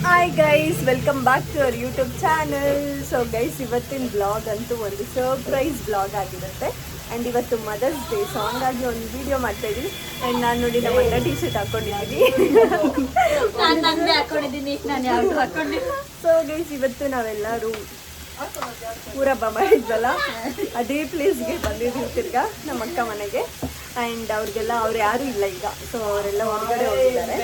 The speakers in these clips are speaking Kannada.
Hi guys, welcome back to our YouTube channel. So guys, ಇವತ್ತಿನ ಬ್ಲಾಗ್ ಅಂತೂ ಒಂದು ಸರ್ಪ್ರೈಸ್ ಬ್ಲಾಗ್ ಆಗಿರುತ್ತೆ. ಆ್ಯಂಡ್ ಇವತ್ತು ಮದರ್ಸ್ ಡೇ, ಸೊ ಹಂಗಾಗಿ ಒಂದು ವಿಡಿಯೋ ಮಾಡ್ತಾ ಇದ್ದೀವಿ. ಆ್ಯಂಡ್ ನಾನು ನೋಡಿ ನಮ್ಮ ಅಣ್ಣ ಟೀ ಶರ್ಟ್ ಹಾಕೊಂಡಿದ್ದೀನಿ. ಸೊ ಗೈಸ್, ಇವತ್ತು ನಾವೆಲ್ಲರೂ ಊರಬ್ಬ ಮಾಡಿದ್ವಲ್ಲ, ಅದೇ ಪ್ಲೇಸ್ಗೆ ಬಂದಿದ್ದೀವಿ ತಿರ್ಗಾ ನಮ್ಮ ಅಕ್ಕ ಮನೆಗೆ. ಆ್ಯಂಡ್ ಅವ್ರಿಗೆಲ್ಲ ಅವ್ರು ಯಾರೂ ಇಲ್ಲ ಈಗ, ಸೊ ಅವರೆಲ್ಲ ಹೊರಗಡೆ ಹೋಗಿದ್ದಾರೆ.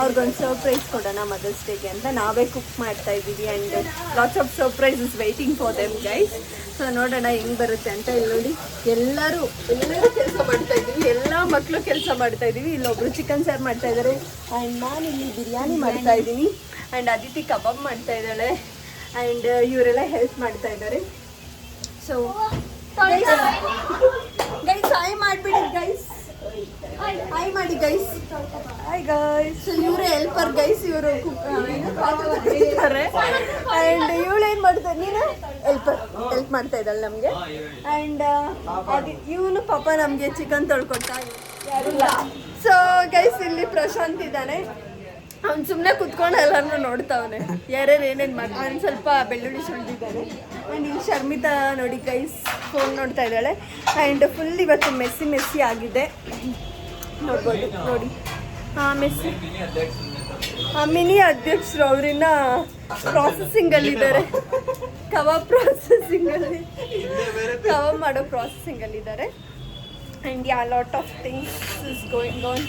ಅವ್ರಿಗೊಂದು ಸರ್ಪ್ರೈಸ್ ಕೊಡೋಣ ಮದರ್ಸ್ ಡೇಗೆ ಅಂತ ನಾವೇ ಕುಕ್ ಮಾಡ್ತಾ ಇದ್ದೀವಿ. And lots of surprises waiting for them guys. So ನೋಡೋಣ ಹೆಂಗೆ ಬರುತ್ತೆ ಅಂತ. ಇಲ್ಲಿ ನೋಡಿ ಎಲ್ಲರೂ ಕೆಲಸ ಮಾಡ್ತಾ ಇದ್ದೀವಿ, ಎಲ್ಲ ಮಕ್ಕಳು ಕೆಲಸ ಮಾಡ್ತಾ ಇದ್ದೀವಿ. ಇಲ್ಲೊಬ್ರು ಚಿಕನ್ ಸಾರು ಮಾಡ್ತಾ ಇದ್ದಾರೆ, ಆ್ಯಂಡ್ ನಾನು ಇಲ್ಲಿ ಬಿರಿಯಾನಿ ಮಾಡ್ತಾ ಇದ್ದೀನಿ, ಆ್ಯಂಡ್ ಅದಿತಿ ಕಬಾಬ್ ಮಾಡ್ತಾ ಇದ್ದಾಳೆ, ಆ್ಯಂಡ್ ಇವರೆಲ್ಲ ಹೆಲ್ಪ್ ಮಾಡ್ತಾ ಇದ್ದಾರೆ. ಸೊ ಗೈಸ್ ಹಾಯ್ ಮಾಡಿಬಿಡಿ ಗೈಸ್, ಹಾಯ್ ಮಾಡಿ ಗೈಸ್. ಹಾಯ್ ಗೈಸ್, ಇವರೇ ಹೆಲ್ಪರ್ ಗೈಸ್, ಇವರು ಇದ್ದಾರೆ. ಆ್ಯಂಡ್ ಇವಳು ಏನು ಮಾಡ್ತಾರೆ, ನೀನು ಹೆಲ್ಪ್ ಮಾಡ್ತಾ ಇದ್ದಾಳೆ ನಮಗೆ. ಆ್ಯಂಡ್ ಇವನು ಪಾಪ ನಮಗೆ ಚಿಕನ್ ತೊಳ್ಕೊಟ್ಟ, ಯಾರಿಲ್ಲ. ಸೊ ಗೈಸ್, ಇಲ್ಲಿ ಪ್ರಶಾಂತ್ ಇದ್ದಾನೆ, ಅವ್ನು ಸುಮ್ಮನೆ ಕುತ್ಕೊಂಡು ಎಲ್ಲರನ್ನೂ ನೋಡ್ತಾವನೆ, ಯಾರ್ಯಾರು ಏನೇನು ಮಾಡ್ತಾನೆ. ಅವ್ನು ಸ್ವಲ್ಪ ಬೆಳ್ಳುಳ್ಳಿ ಸುಳಿದಿದ್ದಾನೆ. ಆ್ಯಂಡ್ ಇಲ್ಲಿ ಶರ್ಮಿತಾ ನೋಡಿ ಗೈಸ್ ಫೋನ್ ನೋಡ್ತಾ ಇದ್ದಾಳೆ. ಆ್ಯಂಡ್ ಫುಲ್ ಇವತ್ತು ಮೆಸ್ಸಿ ಆಗಿದೆ, ನೋಡ್ಬೋದು ನೋಡಿ. ಮೆಸ್ಸಿ ಮಿನಿ ಅಧ್ಯಕ್ಷರು ಅವರಿನ್ನ ಪ್ರಾಸೆಸಿಂಗಲ್ಲಿದ್ದಾರೆ, ಕಬಾಬ್ ಪ್ರಾಸೆಸಿಂಗಲ್ಲಿ, ಕಬಾಬ್ ಮಾಡೋ ಪ್ರಾಸೆಸಿಂಗಲ್ಲಿದ್ದಾರೆ. And yeah lot of things is going on.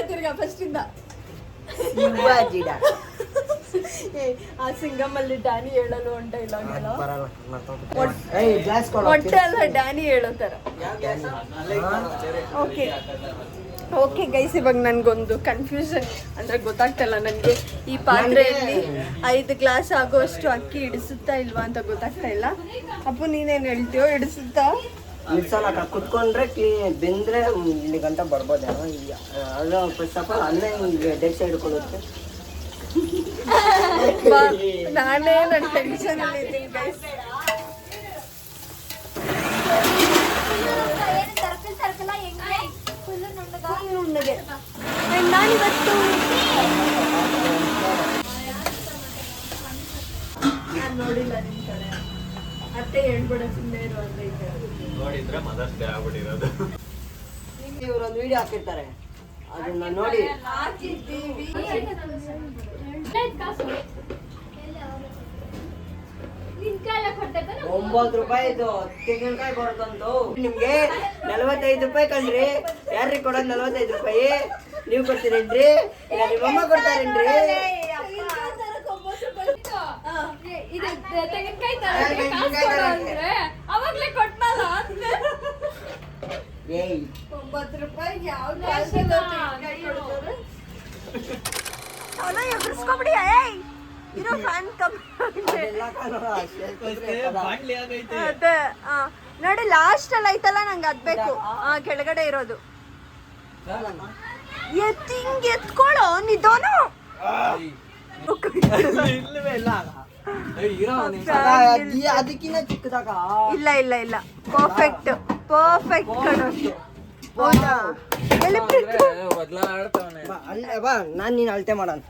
ತಿರ್ಗಾ ಫಸ್ಟಿಂದ ಆ ಸಿಂಗಮಲ್ಲಿ ಡ್ಯಾನಿ ಹೇಳಲು ಒಂದು ಡೈಲಾಗ್ ಎಲ್ಲ ಹೊಟ್ಟೆ ಅಲ್ಲ ಡ್ಯಾನಿ ಹೇಳೋ ಥರ. ಓಕೆ ಗೈಸ್, ಇವಾಗ ನನಗೊಂದು ಕನ್ಫ್ಯೂಷನ್ ಅಂದರೆ ಗೊತ್ತಾಗ್ತಲ್ಲ ನನಗೆ. ಈ ಪಾತ್ರೆಯಲ್ಲಿ 5 ಗ್ಲಾಸ್ ಆಗೋಷ್ಟು ಅಕ್ಕಿ ಇಡಿಸುತ್ತಾ ಇಲ್ವಾ ಅಂತ ಗೊತ್ತಾಗ್ತಾ ಇಲ್ಲ. ಅಪ್ಪು ನೀನೇನು ಹೇಳ್ತೀಯೋ, ಇಡಿಸುತ್ತಾ? ಇಡ್ಸಲ್ಲ, ಕುತ್ಕೊಂಡ್ರೆ ಬೆಂದ್ರೆ ಇಲ್ಲಿ ಗಂಟ ಬರ್ಬೋದೇನೋ. ಅದು ಫಸ್ಟ್ ಆಫ್ ಆಲ್ ಅನ್ನ ಡೆಡ್ ಸೈಡ್ ಕೊಡುತ್ತೆ. ನಾನೇ ನನ್ನ ಟೆನ್ಷನ್ ಅಲ್ಲಿ ಇದ್ದೀನಿ ಗೈಸ್. ನಾನಿವತ್ತು ನಾನು ನೋಡಿಲ್ಲ ನಿಮ್ ಕಡೆ, ಅತ್ತೆ ಹೇಳ್ಬೇಡ ಸುಮ್ಮನೆ ಇರು ಅಂತ ನೋಡಿದ್ರೆ ಮದರ್ಸ್ ಡೇ ಆಗ್ಬಿಟ್ಟಿರೋದು. ಇವ್ರೊಂದು ವಿಡಿಯೋ ಹಾಕಿರ್ತಾರೆ, ಅದನ್ನ ನೋಡಿ. 9 ರೂಪಾಯಿದು ತೆಂಗಿನಕಾಯಿ ಬರುತ್ತಂತು ನಿಮ್ಗೆ 45 ರೂಪಾಯಿ ಕಂಡ್ರಿ. ಯಾರ್ರಿ ಕೊಡೋದು 45 ರೂಪಾಯಿ? ನೀವು ಕೊಡ್ತೀರೇನ್ರಿ? ನಿಮ್ಮಮ್ಮ ಕೊಡ್ತಾರೇನ್ರಿ? ಏಯ್ 9 ರೂಪಾಯಿಗೆ ಯಾವ್ದು ಎಬ್ಬಿಸ್ಕೊಬಿಡಿ. ಇರೋ ಫ್ಯಾನ್ ಅದೇ ನೋಡಿ, ಲಾಸ್ಟ್ ಅಲ್ಲಿ ಐತಲ್ಲ, ನಂಗೆ ಅದ್ ಬೇಕು. ಕೆಳಗಡೆ ಇರೋದು ಎತ್ಕೊಳ್ಳೋ ನಿದೋನು. ಅದಕ್ಕಿಂತ ಚಿಕ್ಕದಾಗ ಇಲ್ಲ ಪರ್ಫೆಕ್ಟ್ ಕಣೋಷ್ಟು. ಹೌದಾ? ನಾನ್ ನೀನ್ ಅಳತೆ ಮಾಡೋಣ.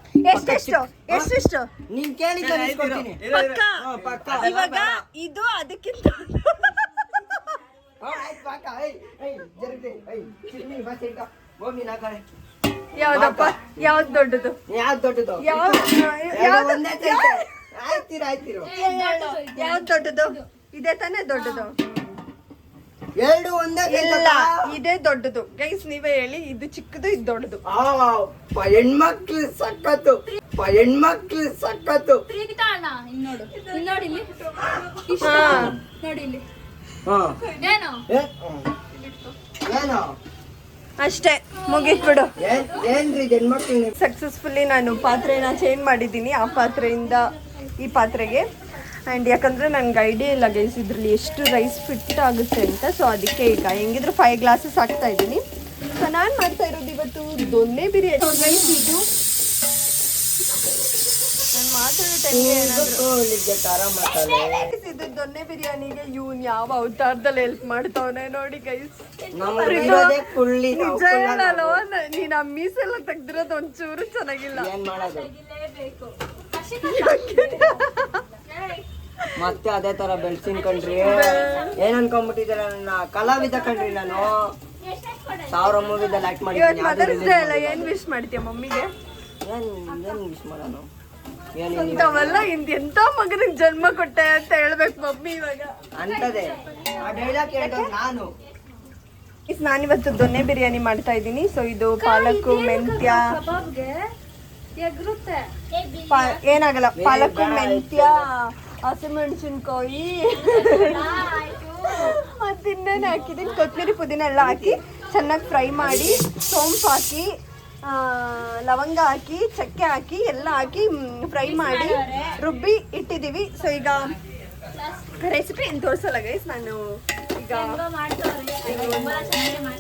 ಎಷ್ಟೆಷ್ಟು ನೀನ್ ಕೇಳಿದ್ದ ಪಕ್ಕ. ಇವಾಗ ಇದು ಅದಕ್ಕಿಂತ ಯಾವ್ದಪ್ಪ? ಯಾವ್ದು ದೊಡ್ಡದು? ಯಾವ್ದು ದೊಡ್ಡದು? ಯಾವ್ದು ದೊಡ್ಡದು? ಇದೇ ತಾನೇ ದೊಡ್ಡದು? ಎರಡು ಒಂದೇ ಇಲ್ಲ, ಇದೇ ದೊಡ್ಡದು ಗೈಸ್. ನೀವೇ ಹೇಳಿ, ಇದು ಚಿಕ್ಕದು, ಇದು ದೊಡ್ಡದು. ಹೆಣ್ಮಕ್ಳು ಸಕ್ಕತ್ತು, ಹೆಣ್ಮಕ್ಳು ಸಕ್ಕತ್ತು. ಏನು ಅಷ್ಟೇ, ಮುಗಿಸ್ಬಿಡು. ಏನ್ರಿ ಹೆಣ್ಮಕ್ಳು? ಸಕ್ಸಸ್ಫುಲಿ ನಾನು ಪಾತ್ರೆನ ಚೇಂಜ್ ಮಾಡಿದ್ದೀನಿ, ಆ ಪಾತ್ರೆಯಿಂದ ಈ ಪಾತ್ರೆಗೆ. ಆ್ಯಂಡ್ ಯಾಕಂದರೆ ನನಗೆ ಐಡಿಯಾ ಇಲ್ಲ ಗೈಸ್ ಇದರಲ್ಲಿ ಎಷ್ಟು ರೈಸ್ ಫಿಟ್ ಆಗುತ್ತೆ ಅಂತ. ಸೊ ಅದಕ್ಕೆ ಈಗ ಹೆಂಗಿದ್ರು 5 ಗ್ಲಾಸಸ್ ಹಾಕ್ತಾ ಇದ್ದೀನಿ. ಸೊ ನಾನು ಮಾಡ್ತಾ ಇರೋದು ಇವತ್ತು ದೊನ್ನೆ ಬಿರಿಯಾನಿ ಗೈಸ್. ಇದು ನಾನು ಮಾತಾಡೋ ಟೈಮ್ಗೆ ಏನಾದ್ರು ಕೂದಲಿಗೆ ಖಾರ ಮಸಾಲೆ. ಇದು ದೊನ್ನೆ ಬಿರಿಯಾನಿಗೆ ಇವ್ನು ಯಾವ ಅವತಾರದಲ್ಲಿ ಹೆಲ್ಪ್ ಮಾಡ್ತಾವನೆ ನೋಡಿ ಗೈಸ್. ನಮ್ಗೆ ಇರೋದೇ ಕುಳ್ಳಿ ನಾವು ನಿಜ ಹೇಳಲ್ವ, ನೀನ್ ಆ ಮೀಸೆಲ್ಲ ತೆಗ್ದಿರೋದು ಒಂಚೂರು ಚೆನ್ನಾಗಿಲ್ಲ. ಏನ್ ಮಾಡೋದು ಮತ್ತೆ ಅದೇ ತರ ಬೆಳ್ಸಿನ್ ಕಣ್ರಿ. ಏನ್ ಅನ್ಕೊಂಡ್ಬಿಟ್ಟಿದ್ದೀರ ನನ್ನ ಕಲಾವಿದ ಕಣ್ರಿ ನಾನು. 1000 ಮೂವಿದಲ್ಲಿ ಆಕ್ಟ್ ಇವತ್ತು ಮಾಡಿದ್ದೀನಿ. ಮದರ್ಸ್ ಡೇ ಅಲ್ಲ, ಏನ್ ವಿಶ್ ಮಾಡ್ತೀಯ ಮಮ್ಮಿಗೆ? ಏನ್ ವಿಶ್ ಮಾಡೋಣ ಇಂಥವೆಲ್ಲ ಎಂತ ಮಗನಿಗೆ ಜನ್ಮ ಕೊಟ್ಟೆ ಅಂತ ಹೇಳ್ಬೇಕು ಮಮ್ಮಿ ಇವಾಗ. ಅಂತದೆ ಆ ಡೈಲಾಗ್ ಕೇಳ್ಕೊಂಡು ನಾನು ನಾನಿವತ್ತು ದೊನ್ನೆ ಬಿರಿಯಾನಿ ಮಾಡ್ತಾ ಇದ್ದೀನಿ. ಸೊ ಇದು ಪಾಲಕ್ಕು ಮೆಂತ್ಯ ಏನಾಗಲ್ಲ, ಪಾಲಕ್ಕು ಮೆಂತ್ಯ ಹಸಿಮೆಣಸಿನ್ಕಾಯಿ ಮತ್ತಿನ್ನೇನು ಹಾಕಿದ್ದೀನಿ, ಕೊತ್ತಂಬರಿ ಪುದೀನ ಎಲ್ಲ ಹಾಕಿ ಚೆನ್ನಾಗಿ ಫ್ರೈ ಮಾಡಿ, ಸೋಂಪು ಹಾಕಿ, ಲವಂಗ ಹಾಕಿ, ಚಕ್ಕೆ ಹಾಕಿ ಎಲ್ಲ ಹಾಕಿ ಫ್ರೈ ಮಾಡಿ ರುಬ್ಬಿ ಇಟ್ಟಿದ್ದೀವಿ. ಸೊ ಈಗ ರೆಸಿಪಿ ಏನು ತೋರಿಸಲ್ಲ ಗೈಸ್, ನಾನು ಈಗ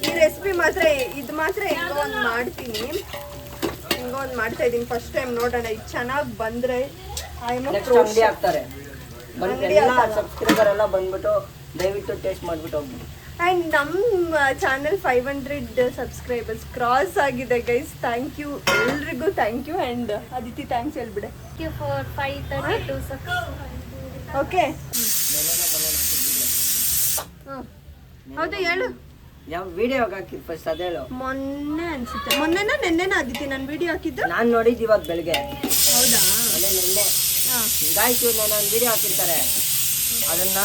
ಈ ರೆಸಿಪಿ ಮಾತ್ರ ಇದು ಮಾತ್ರ ಹೆಂಗೋ ಒಂದು ಮಾಡ್ತೀನಿ, ಹೆಂಗೋ ಒಂದು ಮಾಡ್ತಾ ಇದ್ದೀನಿ ಫಸ್ಟ್ ಟೈಮ್. ನೋಡೋಣ ಇದು ಚೆನ್ನಾಗಿ ಬಂದರೆ ನೆಕ್ಸ್ಟ್ ಅಂಗಡಿ ಹಾಕ್ತಾರೆ. ಎಲ್ಲ ಸಬ್ಸ್ಕ್ರೈಬರ್ ಎಲ್ಲ ಬಂದ್ಬಿಟ್ಟು ದಯವಿಟ್ಟು ಟೇಸ್ಟ್ ಮಾಡ್ಬಿಟ್ಟು ಹೋಗ್ಬಿಟ್ಟು. ಆ್ಯಂಡ್ ನಮ್ಮ ಚಾನಲ್ 500 ಸಬ್ಸ್ಕ್ರೈಬರ್ಸ್ ಕ್ರಾಸ್ ಆಗಿದೆ ಗೈಸ್. ಥ್ಯಾಂಕ್ ಯು ಎಲ್ರಿಗೂ, thank you. And Aditi thanks ಹೇಳ್ಬಿಡೆ. ಓಕೆ ಹೌದು ಹೇಳು, ಯಾವ ವಿಡಿಯೋ ಹಾಕಿದ್ ಫಸ್ಟ್ ಅದೇಳು. ಮೊನ್ನೆ ಅನ್ಸುತ್ತೆ, ಮೊನ್ನೆನ ನೆನ್ನೆನ ಅದಿತಿ ನಾನು ವಿಡಿಯೋ ಹಾಕಿದ್ದು. ನಾನ್ ನೋಡಿದ್ದು ಇವತ್ತು ಬೆಳಗ್ಗೆ. ಹೌದಾ? ಅದೇ ನಿನ್ನೆ ಗಾಯ್ತು ನಾನು ಒಂದು ವಿಡಿಯೋ ಹಾಕಿರ್ತಾರೆ, ಅದನ್ನ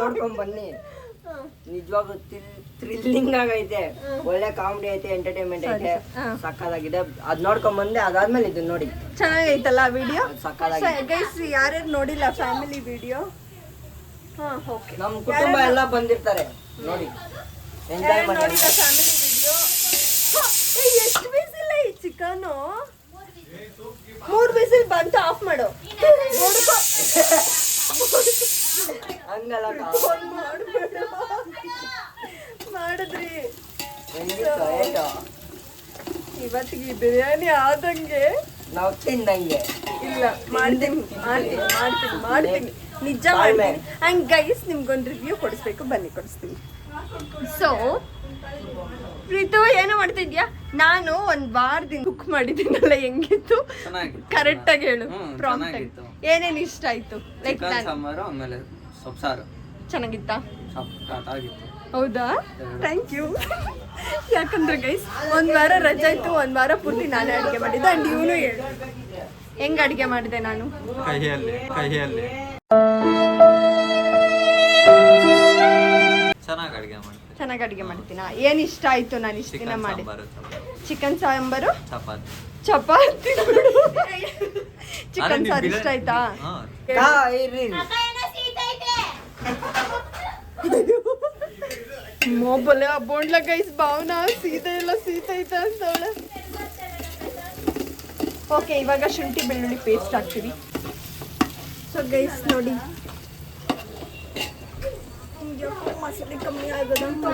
ನೋಡ್ಕೊಂಡ್ ಬನ್ನಿ. ನಿಜವಾಗ್ಲೂ ಥ್ರಿಲ್ಲಿಂಗ್ ಆಗೈತೆ, ಒಳ್ಳೆ ಕಾಮಿಡಿ ಐತೆ, ಎಂಟರ್ಟೈನ್ಮೆಂಟ್ ಐತೆ, ಸಕ್ಕದಾಗಿದೆ. ಅದ್ ನೋಡ್ಕೊಂಡ್ ಬಂದೆ, ಅದಾದ್ಮೇಲೆ ಇದನ್ನ ನೋಡಿ ಚೆನ್ನಾಗೈತಲ್ಲ ವಿಡಿಯೋ. ಸಕ್ಕದಾಗಿದೆ ಗೈಸ್ ಯಾರ್ಯಾರು ನೋಡಿಲ್ಲ ಫ್ಯಾಮಿಲಿ ವಿಡಿಯೋ, ನಮ್ ಕುಟುಂಬ ಎಲ್ಲ ಬಂದಿರ್ತಾರೆ ನೋಡಿ, ಎಂಜಾಯ್ ಮಾಡಿ. ನೋಡಿಲ್ಲ ಫ್ಯಾಮಿಲಿ ವಿಡಿಯೋ. ಎಷ್ಟು ಬಿಸಿಲ್ಲ ಈ ಚಿಕನು, 3 ಬಿಸಿಲ್ ಬಂತು, ಆಫ್ ಮಾಡು. ಹಂಗಲ್ಲ ಮಾಡಿದ್ರಿ ಹೆಂಗಿತ್ತು ಇವತ್ತಿಗೆ ಈ ಬಿರಿಯಾನಿ ಆದಂಗೆ ನಾವು ತಿಂದಂಗೆ. ಇಲ್ಲ ಮಾಡ್ತೀನಿ ಮಾಡ್ತೀನಿ ಮಾಡ್ತೀನಿ ಮಾಡ್ತೀನಿ ನಿಜ ಮಾಡ್ತೀನಿ. ಹಂಗೆ ಗೈಸ್ ನಿಮ್ಗೊಂದು ರಿವ್ಯೂ ಕೊಡಿಸ್ಬೇಕು, ಬನ್ನಿ ಕೊಡಿಸ್ತೀನಿ. ಸೊ ಪ್ರೀತು ಏನೋ ಮಾಡ್ತಿದ್ಯಾ? ನಾನು ಒಂದ್ ವಾರದಿಂದ ಕುಕ್ ಮಾಡಿದ್ದೀನಲ್ಲ, ಹೆಂಗಿತ್ತು ಕರೆಕ್ಟ್ ಆಗಿ ಹೇಳು. ಪ್ರಾಂಪ್ಟ್ ಆಗಿ ಏನೇನು ಇಷ್ಟ ಆಯ್ತು? ಲೈಕ್ ಆಮೇಲೆ ಸೊಪ್ಸಾರು ಚೆನ್ನಾಗಿತ್ತಾ? ಸಖತ್ತಾಗಿತ್ತು. ಹೌದಾ? Thank you. ಯಾಕಂದ್ರೆ ಗೈಸ್ ಒಂದ್ ವಾರ ರಜೆ ಇತ್ತು, ಒಂದ್ ವಾರ ಪೂರ್ತಿ ನಾನೇ ಅಡುಗೆ ಮಾಡಿದ್ದೆ. ಅಂಡ್ ಇವನು ಹೇಳು ಹೆಂಗ್ ಅಡುಗೆ ಮಾಡಿದೆ ನಾನು. ಕೈಯಲ್ಲಿ ಚೆನ್ನಾಗಿ ಅಡುಗೆ ಮಾಡ್ತೀನಾ? ಏನ್ ಇಷ್ಟ ಆಯ್ತು ನಾನು ಇಷ್ಟ ದಿನ ಮಾಡಿ? ಚಿಕನ್ ಸಾಂಬಾರು, ಚಪಾತಿ. ಚಿಕನ್ ಸಾರು ಇಷ್ಟ ಆಯ್ತಾ? ಮೊಬಲೆ ಬೋಂಡ್ಲ ಗೈಸ್ ಭಾವನಾ ಸೀತೈತೆ ಅಂತವಳೆ. ಓಕೆ ಇವಾಗ ಶುಂಠಿ ಬೆಳ್ಳುಳ್ಳಿ ಪೇಸ್ಟ್ ಹಾಕ್ತೀವಿ. ಸೊ ಗೈಸ್ ನೋಡಿ ಮಸಾಲೆ ಕಮ್ಮಿ ಆಗೋದಂತ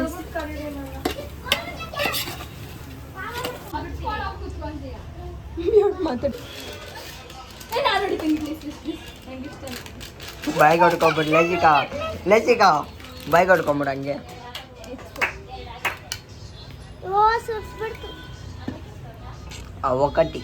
ಮಾತಾಡಿ ಬಾಯಿಗೆ ಹೊಡ್ಕೊಂಬಿಟ್ಟು ಲೇಚಿಕಾ ಬಾಯಿಗೆ ಹೊಡ್ಕೊಂಬಿಡು ಹಂಗೆ. ಒಕ್ಕಟ್ಟಿ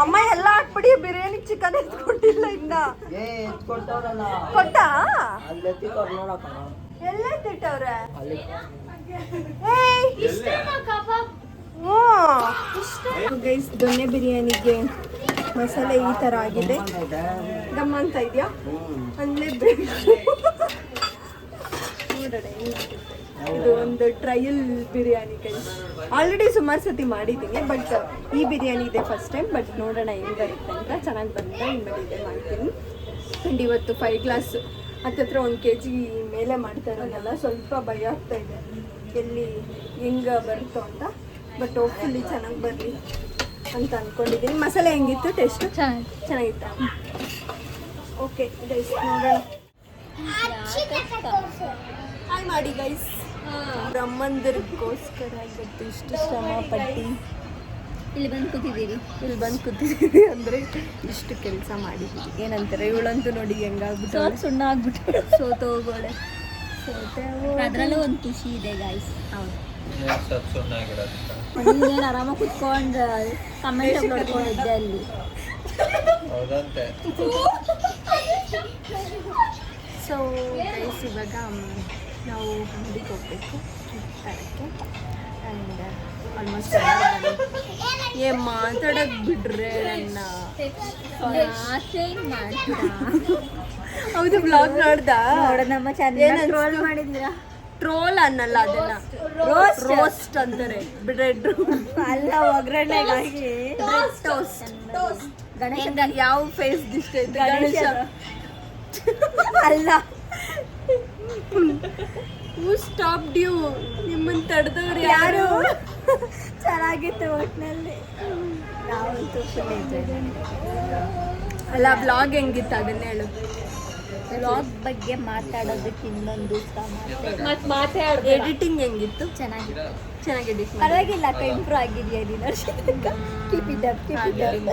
ಅಮ್ಮ ಎಲ್ಲ ಹಾಕ್ಬಿಡಿ, ಬಿರಿಯಾನಿ ಚಿಕನ್ ಎತ್ಕೊಟ್ಟಿಲ್ಲ ಇನ್ನ. ಕೊಟ್ಟ ಎಲ್ಲ ತಿಟ್ಟವ್ರೆ. ಗೈಸ್ ದೊನ್ನೆ ಬಿರಿಯಾನಿಗೆ ಮಸಾಲೆ ಈ ತರ ಆಗಿದೆ. ಗಮ್ಮ ಅಂತ ಇದೆಯಾ ಅಲ್ಲೇ ಇದು ಒಂದು ಟ್ರಯಲ್ ಬಿರಿಯಾನಿ ಗೈಸ್. ಆಲ್ರೆಡಿ ಸುಮಾರು ಸತಿ ಮಾಡಿದ್ದೀನಿ, ಬಟ್ ಈ ಬಿರಿಯಾನಿ ಇದೆ ಫಸ್ಟ್ ಟೈಮ್. ಬಟ್ ನೋಡೋಣ ಹೆಂಗೆ ಬರುತ್ತೆ ಅಂತ. ಚೆನ್ನಾಗಿ ಬಂದರೆ ಇನ್ಮೇಲೆ ಇದೆ ಮಾಡ್ತೀನಿ. ಆ್ಯಂಡ್ ಇವತ್ತು 5 ಗ್ಲಾಸ್ ಹತ್ತತ್ರ 1 kg ಮೇಲೆ ಮಾಡ್ತಾ ಇರೋದಲ್ಲ, ಸ್ವಲ್ಪ ಭಯ ಆಗ್ತಾ ಇದೆ ಎಲ್ಲಿ ಹೆಂಗೆ ಬರುತ್ತೋ ಅಂತ. ಬಟ್ ಹೋಪ್ಫುಲ್ಲಿ ಚೆನ್ನಾಗಿ ಬರಲಿ ಅಂತ ಅಂದ್ಕೊಂಡಿದ್ದೀನಿ. ಮಸಾಲೆ ಹೆಂಗಿತ್ತು ಟೇಸ್ಟು? ಚೆನ್ನಾಗಿತ್ತಾ? ಓಕೆ ಗೈಸ್ ನೋಡೋಣ. ಹಾಯ್ ಮಾಡಿ ಗೈಸ್. ಅಮ್ಮಂದಿರಿಗೋಸ್ಕರ ಇವತ್ತು ಇಷ್ಟು ಶ್ರಮ ಪಟ್ಟು ಇಲ್ಲಿ ಬಂದು ಕೂತಿದ್ದೀವಿ ಅಂದರೆ ಇಷ್ಟು ಕೆಲಸ ಮಾಡಿದ್ದೀವಿ. ಏನಂತಾರೆ ಇವಳಂತೂ ನೋಡಿ ಹೆಂಗಾಗ್ಬಿಟ್ಟು ಸುಣ್ಣ ಆಗ್ಬಿಟ್ಟು ಸೋತೋಗೋಳೆ. ಅದರಲ್ಲೂ ಒಂದು ಖುಷಿ ಇದೆ ಗಾಯ್ಸ್. ಹೌದು, ನೀನೇನು ಆರಾಮಾಗಿ ಕುತ್ಕೊಂಡು ಕಮೆಂಟ್ ನೋಡ್ಕೊಂಡಿದ್ದೆ ಅಲ್ಲಿ. ಸೊ ಗೈಸ್ ಇವಾಗ ನಾವು ಅಂಗಡಿಗೆ ಹೋಗ್ಬೇಕು ತರಕ್ಕೆ. ಆ್ಯಂಡ್ ಆಲ್ಮೋಸ್ಟ್ ಮಾತಾಡೋಕೆ ಬಿಡ್ರೆ ನನ್ನ ಹೌದು ಬ್ಲಾಗ್ ನೋಡ್ದಾ? ನಮ್ಮ ಚಾನಲ್ ಟ್ರೋಲ್ ಮಾಡಿದ್ದೀರಾ? ಟ್ರೋಲ್ ಅನ್ನಲ್ಲ, ಅದನ್ನ ರೋಸ್ಟ್ ಅಂತಾರೆ. ಬ್ರೆಡ್ ಅಲ್ಲ, ಒಗ್ಗರಣೆಗಾಗಿ ಗಣೇಶ ಯಾವ ಫೇಸ್ ಇಷ್ಟ ಐತೆ? ಗಣೇಶ ಅಲ್ಲ. ಹೂ ಸ್ಟಾಪ್ಡ್ ಯು? ನಿಮ್ಮನ್ನು ತಡೆದವ್ರು ಯಾರು? ಚೆನ್ನಾಗಿತ್ತು ಒಟ್ಟಿನಲ್ಲಿ. ನಾವಂತೂ ಫುಲ್ ಎಂಜಾಯ್. ಅಲ್ಲ, ಬ್ಲಾಗ್ ಹೆಂಗಿತ್ತು ಅದನ್ನ ಹೇಳು. ವ್ಲಾಗ್ ಬಗ್ಗೆ ಮಾತಾಡೋದಕ್ಕೆ ಇನ್ನೊಂದು ಎಡಿಟಿಂಗ್ ಹೆಂಗಿತ್ತು? ಚೆನ್ನಾಗಿದೆ. ಚೆನ್ನಾಗಿ ಎಡಿಟ್ ಪರವಾಗಿಲ್ಲ, ಇಂಪ್ರೂವ್ ಆಗಿದೆಯಾ ನೀನು? Keep it up, keep it up.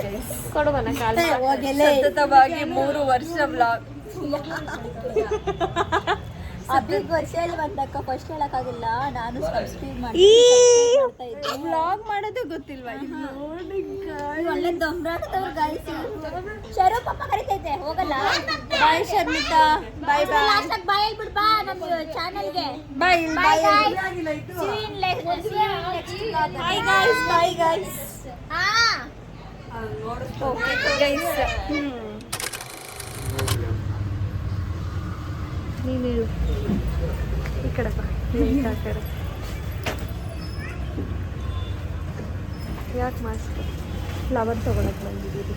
ಕೊಡುವನ ಕಾಲ ಹೋಗೆಲೆ ಸತತವಾಗಿ 3 ವರ್ಷ ಬ್ಲಾಗ್. ಅಭಿಗ್ ವರ್ಷದಲ್ಲಿ ಬಂದಕ್ಕ ಫಸ್ಟ್ ಹೇಳಕ್ಕಾಗಿಲ್ಲ. ನಾನು ಸಬ್ಸ್ಕ್ರೈಬ್ ಮಾಡ್ತಾ ಇದ್ದೆ. ಬ್ಲಾಗ್ ಮಾಡೋದು ಗೊತ್ತಿಲ್ವಾ? ಒಳ್ಳೆ ದೊಂಬ್ರಾಡ್ತವ್ರು ಗಾಯ್ಸ್. ಶರು ಪಾಪ ಕರಿತೈತೆ, ಹೋಗಲ್ಲ. ಬಾಯ್ ಶರ್ಮಿತಾ, ಬಾಯ್ ಬಾಯ್. ಲಾಸ್ಟಾಗಿ ಬಾಯ್ ಹೇಳ್ಬಿಡ್ ಬಾ ನಮ್ಮ ಚಾನಲ್ಗೆ. Bye bye bye. Bye guys, bye guys. Okay guys, ನೀನು ಹೇಳು. ಈ ಕಡೆ ಬಾ. ಆ ಕಡೆ ಯಾಕೆ ಮಾಸ್ಕ್? ಫ್ಲವರ್ ತೊಗೊಳಕ್ಕೆ ಬಂದಿದ್ದೀವಿ.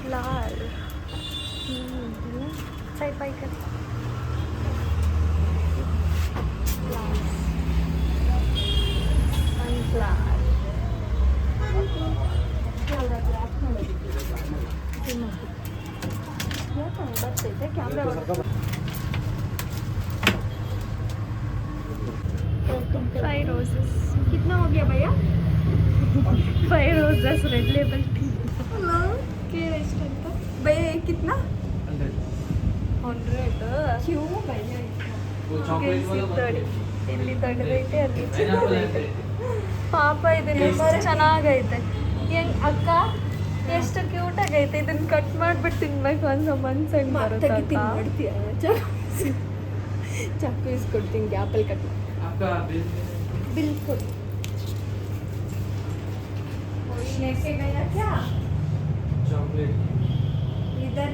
ಫ್ಲವರ್ ಸೈಡ್ ಬೈ ಕಡೆ. बರ್ತೈತೆ ಕ್ಯಾಮ್ರಾ. 5 roses कितना हो गया भैया? 5 roses red label T. Hello के रेस्ट ಅಂತ भैया ये कितना? 100. क्यों भैया वो चॉकलेट वाला ಇಲ್ಲಿ ದೊಡ್ಡದೈತೆ, ಅಲ್ಲಿ ಚಿಕ್ಕದೈತೆ. ಪಾಪ ಇದನ್ನ ಎಷ್ಟು ಚೆನ್ನಾಗೈತೆ. ಹೆಂಗ್ ಅಕ್ಕ, ಎಷ್ಟು ಕ್ಯೂಟ್ ಆಗೈತೆ. ಇದನ್ನ ಕಟ್ ಮಾಡ್ಬಿಟ್ಟು ತಿನ್ಬೇಕು ಅನ್ನೋ ಮನ್ಸಂಗ್ ಬರುತ್ತೆ. ಚಾಕು ಇಸ್ಕೊಡ್ತೀನಿ, ಆಪಲ್ ಕಟ್ ಬಿಲ್ ಕೊಡಿ. लेके गया क्या चॉकलेट इधर?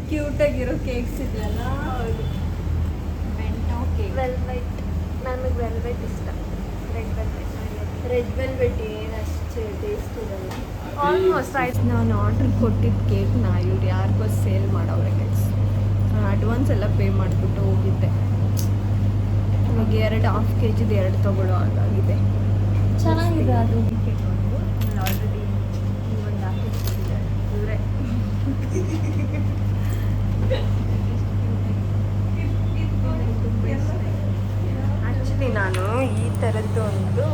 ಕ್ಯೂಟ್ ಆಗಿರೋ ಕೇಕ್ಸ್ ಇದೆಯಲ್ಲ. ಹೌದು, ಮೆಂಟೋ ಕೇಕ್, ವೆಲ್ವೆಟ್. ನನಗೆ ವೆಲ್ವೆಟ್ ಇಷ್ಟ. ರೆಡ್ ವೆಲ್ವೆಟ್ ಏನಷ್ಟು ಟೇಸ್ಟ್ ಇರಲ್ಲ. ಆಲ್ಮೋಸ್ಟ್ ಆಯ್ತು. ನಾನು ಆರ್ಡ್ರ್ ಕೊಟ್ಟಿದ್ದ ಕೇಕ್ನ ಇವ್ರು ಯಾರಿಗೋ ಸೇಲ್ ಮಾಡೋವ್ರೆ ಗೈಸ್. ಅಡ್ವಾನ್ಸ್ ಎಲ್ಲ ಪೇ ಮಾಡಿಬಿಟ್ಟು ಹೋಗಿದ್ದೆ. ಇವಾಗ 2 kg 2 ತೊಗೊಳ್ಳೋ ಹಾಗಾಗಿದೆ. ಚೆನ್ನಾಗಿದೆ ಅದು. ಆಲ್ರೆಡಿ ಒಂದು ಹಾಕಿಟ್ಟಿದ್ದಾರೆ ಇವರೇ. ಆ್ಯಕ್ಚುಲಿ ನಾನು ಈ ಥರದ್ದು ಒಂದು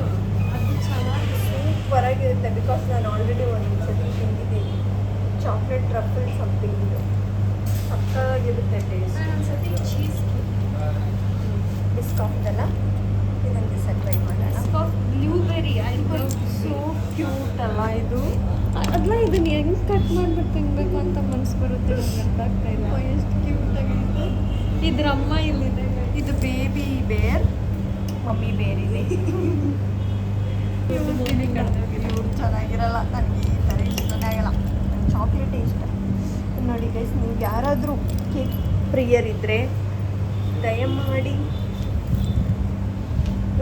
ಅದು ಚೆನ್ನಾಗಿ ಸೂಪರಾಗಿರುತ್ತೆ. ಬಿಕಾಸ್ ನಾನು ಆಲ್ರೆಡಿ ಒಂದು ಸತಿ ತಿಂದಿದ್ದೀನಿ. ಚಾಕ್ಲೇಟ್ ಟ್ರಫಲ್ ಸಮಥಿಂಗ್ ಇದು ಸಕ್ಕತ್ತಾಗಿರುತ್ತೆ ಟೇಸ್ಟ್. ಒಂದ್ಸತಿ ಚೀಸ್ ಬಿಸ್ಕಾಫ್ಟ್ ಅಲ್ಲ, ಇದೊಂದು ದಿವಸ ಟ್ರೈ ಮಾಡೋಣ. ಬ್ಲೂಬೆರಿ ಸೋ ಕ್ಯೂಟ್ ಅಲ್ಲ ಇದು. ಅದನ್ನ ಇದನ್ನ ಹೆಂಗೆ ಕಟ್ ಮಾಡ್ಬಿಟ್ಟು ತಿನ್ಬೇಕು ಅಂತ ಮನ್ಸು ಬರುತ್ತೆ. ನಂಗೆ ಅರ್ಥ ಆಗ್ತಾ ಇಲ್ಲ. ಎಷ್ಟು ಕ್ಯೂಟ್ ಆಗೈತೆ. ಇದ್ರ ಅಮ್ಮ ಇಲ್ಲಿದೆ. ಇದು ಬೇಬಿ ಬೇರ್, ಮಮ್ಮಿ ಬೇರ್ ಇದೆ. ಇವ್ರು ಚೆನ್ನಾಗಿರಲ್ಲ. ನನಗೆ ಈ ಥರ ಇಷ್ಟನೇ ಆಗಲ್ಲ. ನನಗೆ ಚಾಕ್ಲೇಟೇ ಇಷ್ಟ. ನೋಡಿ ಗೈಸ್, ನಿಮ್ಗೆ ಯಾರಾದರೂ ಕೇಕ್ ಪ್ರಿಯರ್ ಇದ್ದರೆ ದಯಮಾಡಿ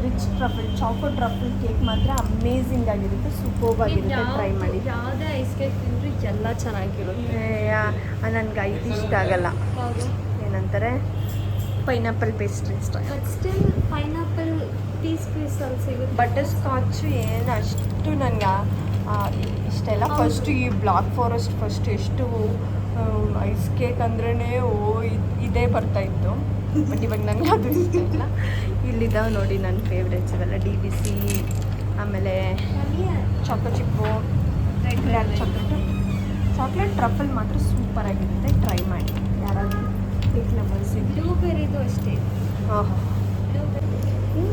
rich truffle Chacko truffle cake ಮಾತ್ರ ಅಮೇಝಿಂಗ್ ಆಗಿರುತ್ತೆ, ಸೂಪರ್ಬ್ ಆಗಿರುತ್ತೆ. ಟ್ರೈ ಮಾಡಿ. ಯಾವುದೇ ಐಸ್ ಕೇಕ್ ತಿಂದ್ರೆ ಎಲ್ಲ ಚೆನ್ನಾಗಿರುತ್ತೆ. ನನಗೆ 5 ಇಷ್ಟ ಆಗಲ್ಲ. ಏನಂತಾರೆ ಪೈನಾಪಲ್ ಪೇಸ್ಟ್ರಿ ಇಷ್ಟ. ಬಟ್ ಸ್ಟಿಲ್ ಪೈನಾಪಲ್ ಪೀಸ್ ಅಲ್ಲಿ ಸಿಗುತ್ತೆ. ಬಟರ್ ಸ್ಕಾಚ್ ಏನು ಅಷ್ಟು ನನಗೆ ಇಷ್ಟೆಲ್ಲ ಫಸ್ಟ್ ಈ ಬ್ಲಾಕ್ ಫಾರೆಸ್ಟ್ ಫಸ್ಟ್ ಎಷ್ಟು ಐಸ್ ಕೇಕ್ ಅಂದ್ರೇ ಇದೇ ಬರ್ತಾಯಿತ್ತು. ಬಟ್ ಇವಾಗ ನನಗೆ ಅದು ಇಷ್ಟ ಇಲ್ಲ. ಇಲ್ಲಿದ್ದಾವೆ ನೋಡಿ ನನ್ನ ಫೇವ್ರೇಟ್ಸ್ ಇವೆಲ್ಲ DBC, ಆಮೇಲೆ ಚಾಕೋ ಚಿಪ್ಪು, ಡಾರ್ಕ್ ಚಾಕ್ಲೇಟ್ ಟ್ರಫಲ್ ಮಾತ್ರ ಸೂಪರಾಗಿರುತ್ತೆ. ಟ್ರೈ ಮಾಡಿ ಯಾರಾದರೂ ಕೇಕ್ ಲವರ್ಸ್ ಇದ್ದು. ಬ್ಲೂಬೆರಿದು ಅಷ್ಟೇ. ಹಾಂ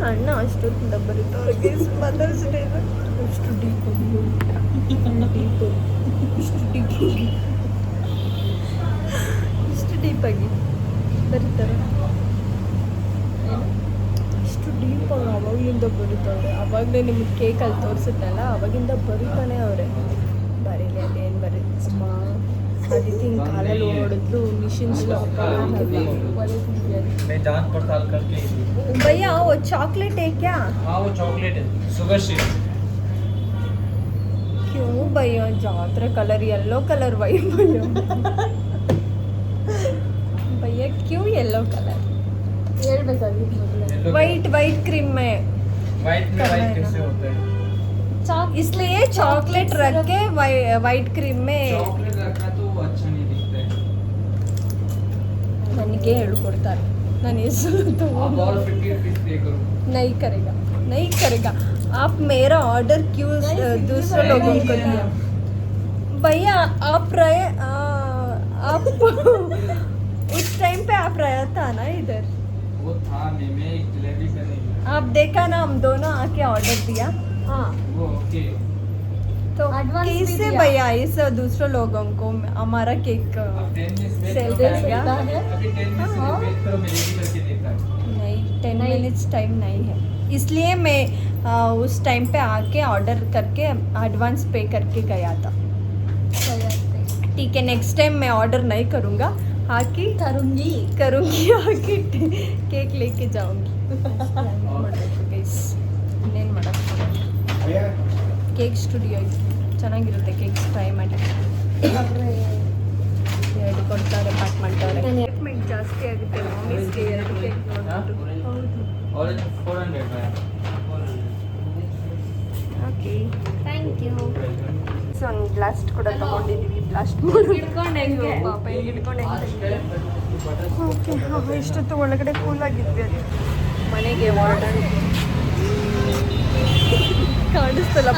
ಅಣ್ಣ ಅಷ್ಟು ಬರುತ್ತೆ ಅವ್ರಿಗೆ ಮದರ್ಸ್ ಡೇ ಅಷ್ಟು ಡೀಪ್ ಇಷ್ಟು ಡೀಪಾಗಿ ಬರೀತಾರೆ. ಇಷ್ಟು ಡೀಪಾಗಿ ಅವಾಗಲಿಂದ ಬರೀತಾರೆ. ಅವಾಗಲೇ ನಿಮಗೆ ಕೇಕಲ್ಲಿ ತೋರಿಸುತ್ತಲ್ಲ ಅವಾಗಿಂದ ಬರೀತಾನೆ ಅವರೇ. ಬರೀಲಿ ಅಲ್ಲಿ ಏನು ಬರೀತಿ ಸುಮ್ಮ ಅದಕ್ಕೆ ಹಿಂಗೆ ಕಾಲಲ್ಲಿ ಓಡಿದ್ರು ಮಿಷಿನ್ಸ್ मैं जांच पड़ताल करके भैया वो चॉकलेट है क्या? हाँ वो चॉकलेट है शुगर शीट क्यों भैया जात्रा कलर येलो कलर वाइट भैया भैया क्यों येलो कलर वाइट क्रीम में वाइट में वाइट कैसे होता है इसलिए चॉकलेट रख के वाइट क्रीम में चॉकलेट रखना तो अच्छा नहीं दिखता है ನನಗೆ ಹೇಳ್ಕೊಡ್ತಾರೆ. ನಾನು ಹೆಸರು आप और 50 रुपीस पे करो नहीं करेगा आप मेरा ऑर्डर क्यों दूसरे लोगों को दिया भैया? आप रहे आप उस टाइम पे आप रहा था ना इधर, वो था मैं एक जलेबी का नहीं आप देखा ना हम दोनों आके ऑर्डर दिया. हाँ वो ओके तो Advance भी कैसे दिया। भैया इस दूसरे लोगों को हमारा केक अब 10 मिनट्स वेट सेल करो दे मैं सकता अभी 10 मिनट्स वेट करो मैं रेडी करके देता हूँ नहीं 10 मिनट्स टाइम नहीं है, इसलिए मैं उस टाइम पे आके ऑर्डर करके एडवांस पे करके गया था. ठीक है नेक्स्ट टाइम मैं ऑर्डर नहीं करूँगा, आके करूँगी आके केक लेके जाऊँगी. ಇನ್ನೇನು ಮಾಡೋಕ್ಕೆ ಕೇಕ್ ಸ್ಟುಡಿಯೋ ಇದು ಚೆನ್ನಾಗಿರುತ್ತೆ. ಕೇಕ್ಸ್ ಟ್ರೈ ಮಾಡಿ ಎರಡು ಕೊಡ್ತಾರೆ, ಪ್ಯಾಕ್ ಮಾಡ್ತಾರೆ. ಪೇಮೆಂಟ್ ಜಾಸ್ತಿ ಆಗುತ್ತೆ ಮಾಮೀಸ್ಗೆ 2 ಕೇಕ್ ನೋಡ್ಬಿಟ್ಟು. ऑरेंज 400 है ಓಕೆ ಥ್ಯಾಂಕ್ ಯು. ಸೊ ಒಂದು ಬ್ಲಾಸ್ಟ್ ಕೂಡ ತೊಗೊಂಡಿದ್ದೀವಿ. ಬ್ಲಾಸ್ಟ್ ಹಿಡ್ಕೊಂಡು ಹೆಂಗೆ ಪಾಪ ಹೆಂಗೆ ಹಿಡ್ಕೊಂಡು ಹೆಂಗೆ. ಓಕೆ ಇಷ್ಟೊತ್ತು ಒಳಗಡೆ ಕೂಲಾಗಿದ್ವಿ. ಅದು ಮನೆಗೆ ಹೊರಡೋಣ ಕಾಣಿಸ್ತಲ್ಲ